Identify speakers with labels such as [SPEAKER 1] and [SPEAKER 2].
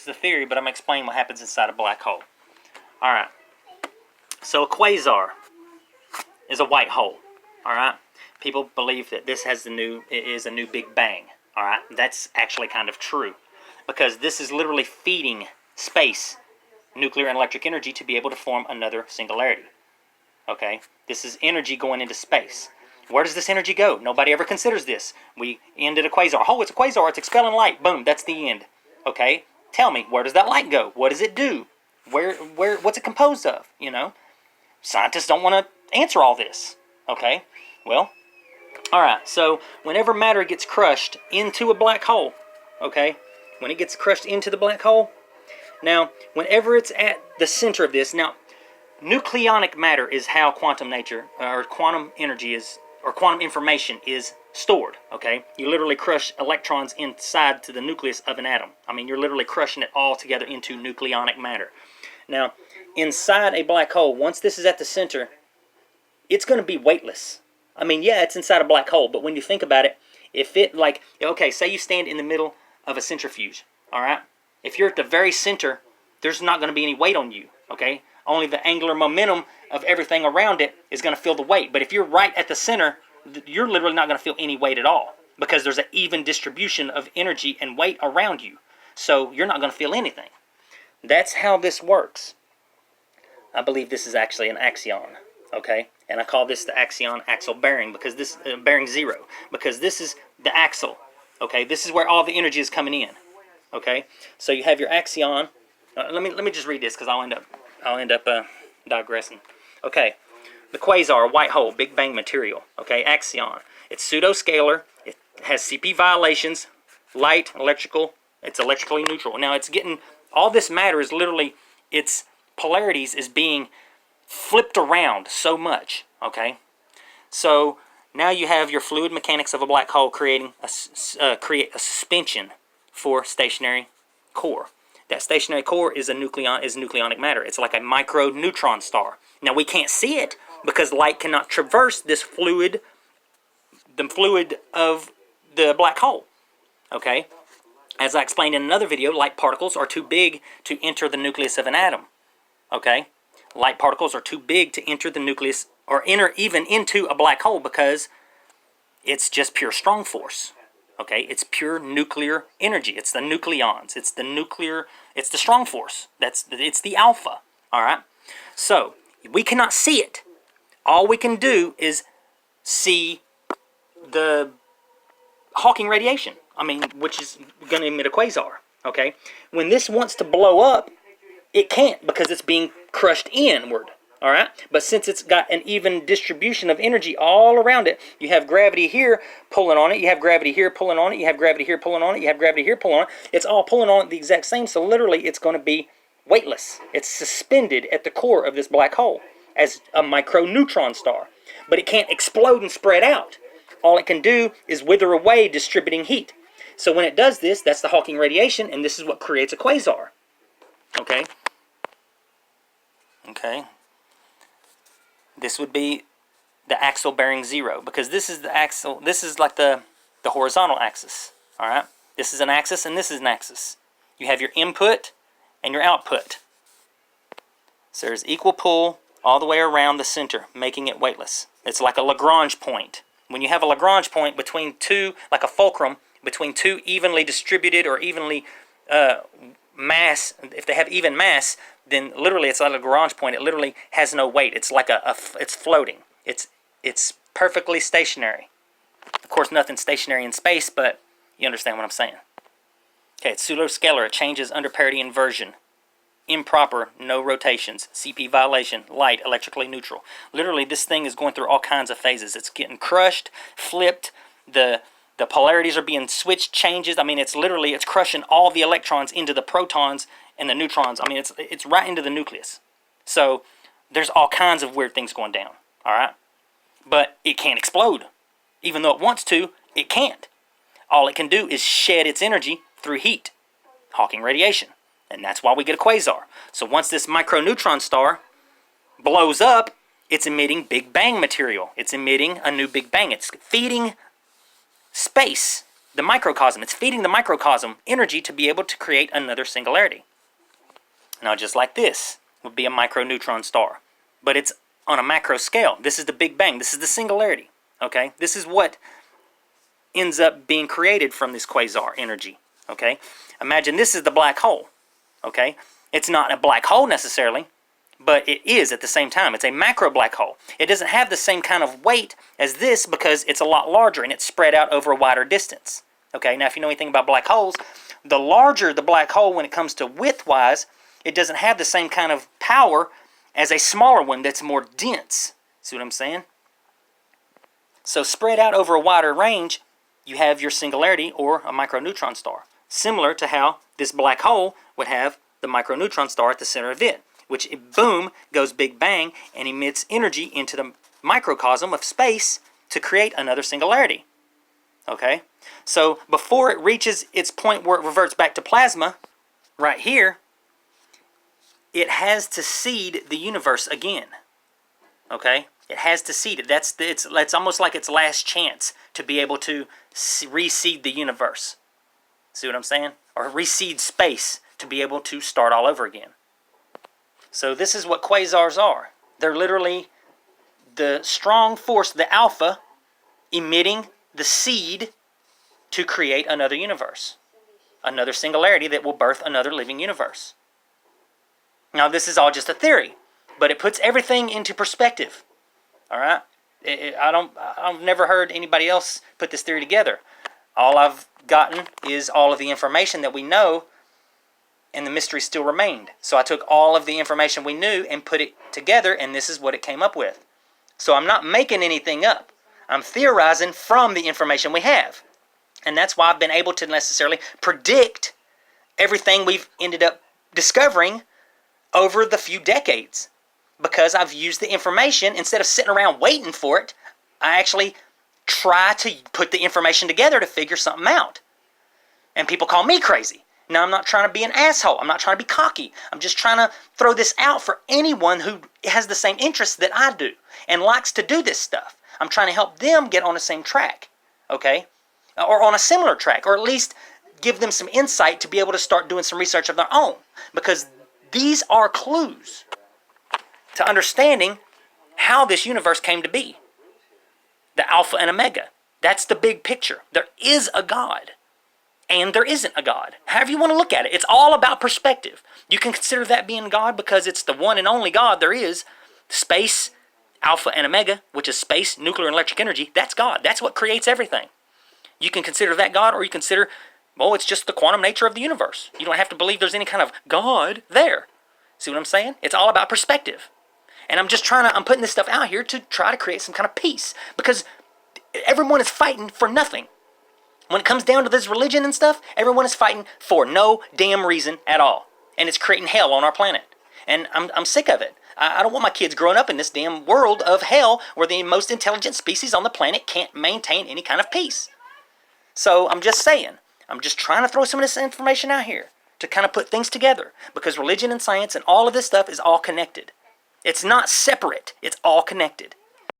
[SPEAKER 1] is a theory, but I'm going to explain what happens inside a black hole. Alright. So a quasar is a white hole. Alright. People believe that this is a new Big Bang. Alright. That's actually kind of true. Because this is literally feeding space nuclear and electric energy to be able to form another singularity. Okay? This is energy going into space. Where does this energy go? Nobody ever considers this. We ended a quasar. Oh, it's a quasar. It's expelling light. Boom. That's the end. Okay? Tell me, where does that light go? What does it do? What's it composed of? You know? Scientists don't want to answer all this. Okay? Well, alright. So, whenever matter gets crushed into a black hole, okay? When it gets crushed into the black hole, now, whenever it's at the center of this, now, nucleonic matter is how quantum nature, or quantum energy is, or quantum information is stored, okay? You literally crush electrons inside to the nucleus of an atom. I mean, you're literally crushing it all together into nucleonic matter. Now, inside a black hole, once this is at the center, it's going to be weightless. I mean, yeah, it's inside a black hole, but when you think about it, if it, like, okay, say you stand in the middle of a centrifuge, all right? If you're at the very center, there's not going to be any weight on you, okay? Only the angular momentum of everything around it is going to feel the weight. But if you're right at the center, you're literally not going to feel any weight at all because there's an even distribution of energy and weight around you. So you're not going to feel anything. That's how this works. I believe this is actually an axion, okay? And I call this the axion axle bearing because this bearing 0 because this is the axle, okay? This is where all the energy is coming in, okay? So you have your axion. Let me just read this because I'll end up digressing. Okay, the quasar, white hole, Big Bang material. Okay, axion. It's pseudo-scalar. It has CP violations. Light, electrical. It's electrically neutral. Now it's getting all this matter is literally its polarities is being flipped around so much. Okay, so now you have your fluid mechanics of a black hole creating create a suspension for stationary core. That stationary core is nucleonic matter. It's like a micro neutron star. Now we can't see it because light cannot traverse this fluid, the fluid of the black hole. Okay? As I explained in another video, light particles are too big to enter the nucleus of an atom. Okay? Light particles are too big to enter the nucleus or enter even into a black hole because it's just pure strong force. Okay, it's pure nuclear energy. It's the nucleons. It's the strong force. It's the alpha. All right. So we cannot see it. All we can do is see the Hawking radiation. I mean, which is going to emit a quasar. Okay. When this wants to blow up, it can't because it's being crushed inward. All right, but since it's got an even distribution of energy all around it, you have gravity here pulling on it, you have gravity here pulling on it, you have gravity here pulling on it, you have gravity here pulling on it. It's all pulling on it the exact same, so literally it's going to be weightless. It's suspended at the core of this black hole as a micro neutron star, but it can't explode and spread out. All it can do is wither away, distributing heat. So when it does this, that's the Hawking radiation, and this is what creates a quasar. Okay? Okay. This would be the axle bearing 0 because this is the axle. This is like the horizontal axis. All right. This is an axis and this is an axis. You have your input and your output. So there's equal pull all the way around the center, making it weightless. It's like a Lagrange point. When you have a Lagrange point between two, like a fulcrum between two evenly distributed or evenly mass, if they have even mass, then literally it's like a Lagrange point. It literally has no weight. It's like it's floating. It's perfectly stationary. Of course, nothing's stationary in space, but you understand what I'm saying. Okay, it's pseudo-scalar. It changes under parity inversion. Improper, no rotations. CP violation, light, electrically neutral. Literally, this thing is going through all kinds of phases. It's getting crushed, flipped. The polarities are being switched, changes. I mean, it's crushing all the electrons into the protons and the neutrons. I mean, it's right into the nucleus. So there's all kinds of weird things going down. All right, but it can't explode, even though it wants to. It can't. All it can do is shed its energy through heat, Hawking radiation, and that's why we get a quasar. So once this microneutron star blows up, it's emitting Big Bang material. It's emitting a new Big Bang. It's feeding space the microcosm. It's feeding the microcosm energy to be able to create another singularity. Now, just like this would be a microneutron star. But it's on a macro scale. This is the Big Bang. This is the singularity. Okay? This is what ends up being created from this quasar energy. Okay? Imagine this is the black hole. Okay? It's not a black hole necessarily, but it is at the same time. It's a macro black hole. It doesn't have the same kind of weight as this because it's a lot larger and it's spread out over a wider distance. Okay? Now, if you know anything about black holes, the larger the black hole when it comes to width-wise, it doesn't have the same kind of power as a smaller one that's more dense. See what I'm saying? So spread out over a wider range, you have your singularity or a microneutron star. Similar to how this black hole would have the microneutron star at the center of it, which, boom, goes Big Bang and emits energy into the microcosm of space to create another singularity. Okay? So before it reaches its point where it reverts back to plasma, right here, it has to seed the universe again. Okay? It has to seed it. That's almost like its last chance to be able to reseed the universe. See what I'm saying? Or reseed space to be able to start all over again. So this is what quasars are. They're literally the strong force, the alpha, emitting the seed to create another universe. Another singularity that will birth another living universe. Now, this is all just a theory, but it puts everything into perspective. All right? I've never heard anybody else put this theory together. All I've gotten is all of the information that we know, and the mystery still remained. So I took all of the information we knew and put it together, and this is what it came up with. So I'm not making anything up. I'm theorizing from the information we have. And that's why I've been able to necessarily predict everything we've ended up discovering over the few decades, because I've used the information. Instead of sitting around waiting for it, I actually try to put the information together to figure something out. And people call me crazy. Now, I'm not trying to be an asshole. I'm not trying to be cocky. I'm just trying to throw this out for anyone who has the same interests that I do and likes to do this stuff. I'm trying to help them get on the same track, okay? Or on a similar track, or at least give them some insight to be able to start doing some research of their own, because these are clues to understanding how this universe came to be. The Alpha and Omega. That's the big picture. There is a God, and there isn't a God. However you want to look at it. It's all about perspective. You can consider that being God because it's the one and only God there is. Space, Alpha and Omega, which is space, nuclear and electric energy. That's God. That's what creates everything. You can consider that God, or you consider, well, it's just the quantum nature of the universe. You don't have to believe there's any kind of God there. See what I'm saying? It's all about perspective. And I'm putting this stuff out here to try to create some kind of peace. Because everyone is fighting for nothing. When it comes down to this religion and stuff, everyone is fighting for no damn reason at all. And it's creating hell on our planet. And I'm sick of it. I don't want my kids growing up in this damn world of hell where the most intelligent species on the planet can't maintain any kind of peace. So I'm just saying, I'm just trying to throw some of this information out here to kind of put things together, because religion and science and all of this stuff is all connected. It's not separate. It's all connected.